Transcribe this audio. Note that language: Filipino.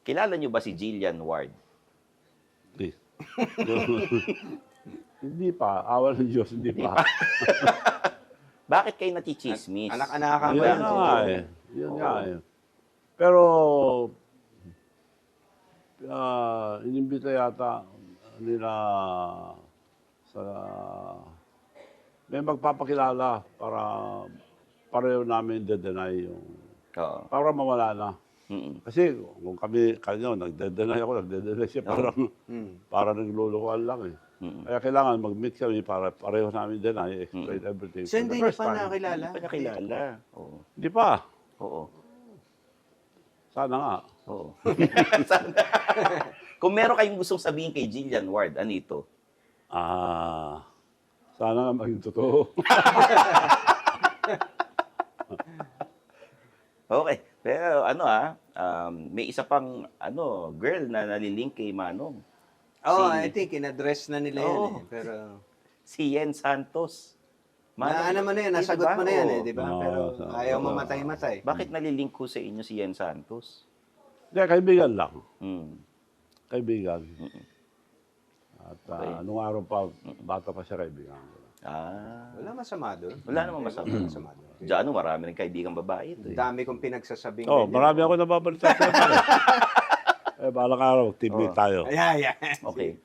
Kilala niyo ba si Jillian Ward? Hindi. Hindi pa. Awa ng Diyos, hindi pa. Bakit kayo natichismis? Anak-anakan ba Yun yan? nga eh. Yun nga eh. Pero, inimbita yata nila sa may magpapakilala para pareho namin de-deny yung Oo. para mawala na. Mm-mm. Kasi kung kami kanyo nagde-deny ako, nagde-deny siya parang naglulukuhan lang eh. Mm-mm. Kaya kailangan mag-meet kami para pareho namin deny, explain everything. So, for the hindi niyo first pa time. nakilala? Hindi pa nakilala. Oo. Hindi pa. Oo. Sana nga. Oo. Sana. Kung meron kayong gustong sabihin kay Jillian Ward, ano ito? Sana nga maging totoo. Okay. Pero may isa pang girl na nalilink kay Manong. Oo, Si- I think in-address na nila yan Oo. eh. Pero, Si Yen Santos. ano mo na yan, Di nasagot ba? mo na yan Oo. eh, di ba? Oo, Pero oo. ayaw mo matay-matay. Bakit nalilink ko sa inyo si Yen Santos? Hindi, kaibigan lang. Hmm. Kaibigan. At Okay. nung araw pa, bata pa siya kaibigan ko. Wala masama doon. Wala namang masama. Wala masama doon. Diyan, marami rin kaibigang babae ito. Eh. Dami kong pinagsasabing Oh, ganyan. marami ako nababalita sa balang araw, teammate tayo. Yeah. Okay.